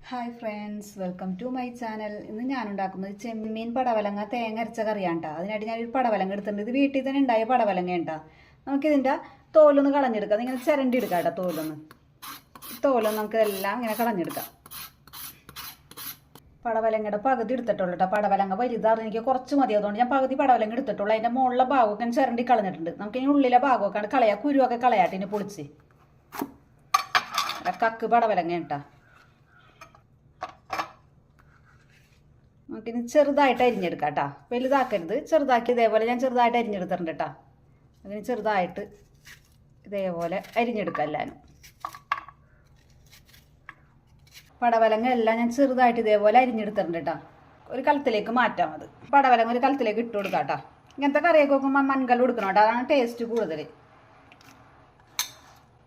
Hi friends, welcome to my channel. ഇന്ന് ഞാൻ ഉണ്ടാക്കുന്നത് ചെമ്മീൻ പടവലങ്ങ തേങ്ങ അരച്ച കറിയാണ് കേട്ടോ. അതിനായിട്ട് ഞാനൊരു പടവലങ്ങ എടുത്തിട്ടുണ്ട്. ഇത് വീട്ടിൽ തന്നെ ഉണ്ടായ പടവലങ്ങ കേട്ടോ. നമുക്കിതിൻ്റെ തോലൊന്ന് കളഞ്ഞെടുക്കാം. ഇങ്ങനെ ചിരണ്ടി എടുക്കാം കേട്ടോ. തോലൊന്ന് നമുക്കിതെല്ലാം ഇങ്ങനെ കളഞ്ഞെടുക്കാം. പടവലങ്ങയുടെ പകുതി എടുത്തിട്ടുള്ളൂ കേട്ടോ. പടവലങ്ങ വലുതാണ്, എനിക്ക് കുറച്ച് മതി. അതുകൊണ്ട് ഞാൻ പകുതി പടവലങ്ങ എടുത്തിട്ടുള്ളൂ. അതിൻ്റെ മുകളിലെ ഭാഗമൊക്കെ ഞാൻ ചിരണ്ടി കളഞ്ഞിട്ടുണ്ട്. നമുക്കിനി ഉള്ളിലെ ഭാഗമൊക്കെ കളയാം. കുരുവൊക്കെ കളയാട്ടെ ഇനി പൊളിച്ച്. കക്ക് പടവലങ്ങ കേട്ടോ. നമുക്കിനി ചെറുതായിട്ട് അരിഞ്ഞെടുക്കാം കേട്ടോ. വലുതാക്കരുത്, ചെറുതാക്കി ഇതേപോലെ ഞാൻ ചെറുതായിട്ട് അരിഞ്ഞെടുത്തിട്ടുണ്ട് കേട്ടോ. അതിന് ചെറുതായിട്ട് ഇതേപോലെ അരിഞ്ഞെടുക്കാം എല്ലാവരും. പടവലങ്ങ എല്ലാം ഞാൻ ചെറുതായിട്ട് ഇതേപോലെ അരിഞ്ഞെടുത്തിട്ടുണ്ട് കേട്ടോ. ഒരു കലത്തിലേക്ക് മാറ്റാം. അത് പടവലങ്ങ ഒരു കലത്തിലേക്ക് ഇട്ട് കൊടുക്കാം കേട്ടോ. ഇങ്ങനത്തെ കറിയൊക്കെ വെക്കുമ്പോൾ മൺകല്ല് കൊടുക്കണം കേട്ടോ. അതാണ് ടേസ്റ്റ് കൂടുതൽ.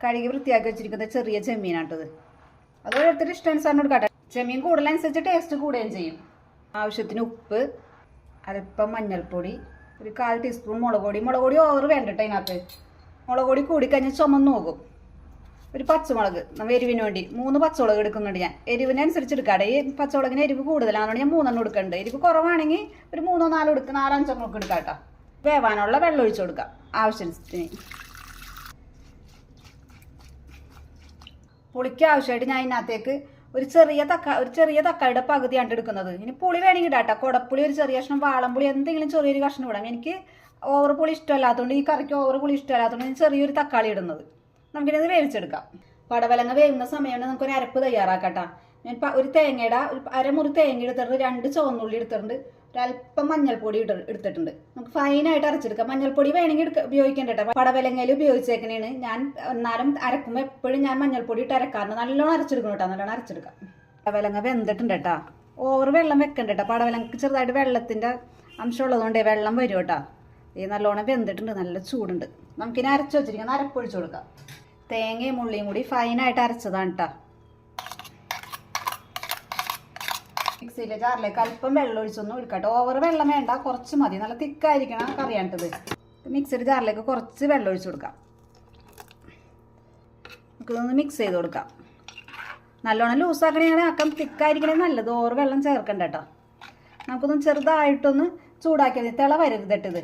കഴുകി വൃത്തിയാക്കി വെച്ചിരിക്കുന്നത് ചെറിയ ചെമ്മീനാട്ടത്. അത് ഓരോരുത്തർ ഇഷ്ടാനുസാരം കൊടുക്കാം കേട്ടോ. ചെമ്മീൻ കൂടുതലനുസരിച്ച് ടേസ്റ്റ് കൂടുകയും ചെയ്യും. ആവശ്യത്തിന് ഉപ്പ്, അല്പം മഞ്ഞൾപ്പൊടി, ഒരു 1/4 ടീസ്പൂൺ മുളക് പൊടി ഓവർ വേണ്ട കേട്ടോ. അതിനകത്ത് മുളക് പൊടി കൂടിക്കഴിഞ്ഞാൽ ചുമന്ന് പോകും. ഒരു പച്ചമുളക്, എരിവിന് വേണ്ടി 3 പച്ചമുളക് എടുക്കുന്നുണ്ട് ഞാൻ. എരിവിനനുസരിച്ച് എടുക്കാതെ. ഈ പച്ചമുളകിന് എരിവ് കൂടുതലാണെന്നുകൊണ്ട് ഞാൻ 3 എടുക്കുന്നുണ്ട്. എരിവ് കുറവാണെങ്കിൽ ഒരു 3 4 എടുക്കുക, 4 5 എടുക്കാം കേട്ടോ. വേവാനുള്ള വെള്ളം ഒഴിച്ചു കൊടുക്കാം ആവശ്യത്തിന്. പുളിക്ക് ആവശ്യമായിട്ട് ഞാൻ ഇതിനകത്തേക്ക് ഒരു ചെറിയ തക്കാളിയുടെ പകുതിയാണ് എടുക്കുന്നത്. ഇനി പുളി വേണമെങ്കിൽ ഇടാട്ടോ. കുടപ്പുളി ഒരു ചെറിയ കഷ്ണം, വാളംപുളി എന്തെങ്കിലും ചെറിയൊരു കഷ്ണം ഇടാം. എനിക്ക് ഓവർ പുളി ഇഷ്ടമല്ലാത്തതുകൊണ്ട്, ഈ കറിക്ക് ഓവർ പുളി ഇഷ്ടമല്ലാത്തതുകൊണ്ട് ഞാൻ ചെറിയൊരു തക്കാളി ഇടുന്നത്. നമുക്കിത് വേവിച്ചെടുക്കാം. പടവലങ്ങ വേവുന്ന സമയമാണ് നമുക്കൊരു അരപ്പ് തയ്യാറാക്കട്ടോ. ഞാൻ ഒരു തേങ്ങയുടെ അരമുറി തേങ്ങ എടുത്തിട്ടുണ്ട്, 2 ചുവന്നുള്ളി എടുത്തിട്ടുണ്ട്, ഒരല്പം മഞ്ഞൾപ്പൊടി എടുത്തിട്ടുണ്ട്. നമുക്ക് ഫൈനായിട്ട് അരച്ചെടുക്കാം. മഞ്ഞൾപ്പൊടി വേണമെങ്കിൽ ഉപയോഗിക്കേണ്ട കേട്ടോ. പടവലങ്ങയിൽ ഉപയോഗിച്ചേക്കണേണ് ഞാൻ. എന്നാലും അരക്കുമ്പോൾ എപ്പോഴും ഞാൻ മഞ്ഞൾപ്പൊടി ഇട്ട് അരക്കാറുണ്ട്. നല്ലോണം അരച്ചെടുക്കണം കേട്ടോ. നല്ലോണം അരച്ചെടുക്കാം. പടവലങ്ങ വെന്തിട്ടുണ്ട് കേട്ടോ. ഓവർ വെള്ളം വെക്കണ്ട കേട്ടോ. പടവലങ്ങക്ക് ചെറുതായിട്ട് വെള്ളത്തിൻ്റെ അംശം ഉള്ളതുകൊണ്ടേ വെള്ളം വരും കേട്ടോ. ഈ നല്ലോണം വെന്തിട്ടുണ്ട്, നല്ല ചൂടുണ്ട്. നമുക്കിനി അരച്ച് വെച്ചിരിക്കുന്ന അരപ്പൊഴിച്ച് കൊടുക്കാം. തേങ്ങയും ഉള്ളിയും കൂടി ഫൈനായിട്ട് അരച്ചതാണ് കേട്ടോ. മിക്സിയിലെ ജാറിലേക്ക് അല്പം വെള്ളം ഒഴിച്ചൊന്നും എടുക്കട്ടെ. ഓവർ വെള്ളം വേണ്ട, കുറച്ച് മതി. നല്ല തിക്കായിരിക്കണം കറിയാണിട്ടത്. മിക്സിയുടെ ജാറിലേക്ക് കുറച്ച് വെള്ളം ഒഴിച്ചു കൊടുക്കാം. നമുക്കിതൊന്ന് മിക്സ് ചെയ്ത് കൊടുക്കാം. നല്ലോണം ലൂസാക്കണേ ആക്കാം. തിക്കായിരിക്കണേ നല്ലത്. ഓവർ വെള്ളം ചേർക്കണ്ട കേട്ടോ. നമുക്കൊന്ന് ചെറുതായിട്ടൊന്ന് ചൂടാക്കിയത്. തിള വരരുതിട്ടത്.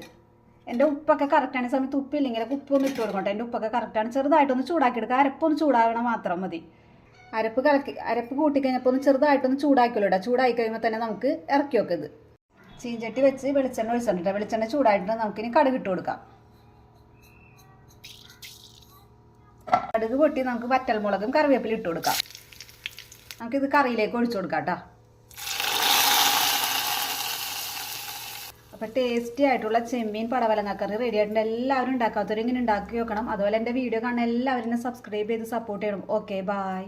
എൻ്റെ ഉപ്പൊക്കെ കറക്റ്റാണ്. സമയത്ത് ഉപ്പില്ലെങ്കിൽ ഉപ്പൊന്ന് ഇട്ട് കൊടുക്കട്ടെ. എൻ്റെ ഉപ്പൊക്കെ കറക്റ്റാണ്. ചെറുതായിട്ടൊന്ന് ചൂടാക്കിയെടുക്കുക. അരപ്പൊന്ന് ചൂടാവണം മാത്രം മതി. അരപ്പ് കൂട്ടിക്കഴിഞ്ഞപ്പോൾ ഒന്ന് ചെറുതായിട്ടൊന്ന് ചൂടാക്കിയല്ലോ കേട്ടോ. ചൂടായി കഴിയുമ്പോൾ തന്നെ നമുക്ക് ഇറക്കി വെക്കത്. ചീഞ്ചട്ടി വെച്ച് വെളിച്ചെണ്ണ ഒഴിച്ചിട്ട്, വെളിച്ചെണ്ണ ചൂടായിട്ട് നമുക്കിനി കടുക് ഇട്ട് കൊടുക്കാം. കടുക് പൊട്ടി നമുക്ക് വറ്റൽമുളകും കറിവേപ്പില ഇട്ട് കൊടുക്കാം. നമുക്കിത് കറിയിലേക്ക് ഒഴിച്ചു കൊടുക്കാം കേട്ടോ. അപ്പോൾ ടേസ്റ്റി ആയിട്ടുള്ള ചെമ്മീൻ പടവലങ്ങ കറി റെഡി ആയിട്ടുണ്ട്. എല്ലാവരും ഉണ്ടാക്കാത്തവരും ഇങ്ങനെ ഉണ്ടാക്കി വെക്കണം. അതുപോലെ എൻ്റെ വീഡിയോ കാണുന്ന എല്ലാവരും സബ്സ്ക്രൈബ് ചെയ്ത് സപ്പോർട്ട് ചെയ്യണം. Okay, by.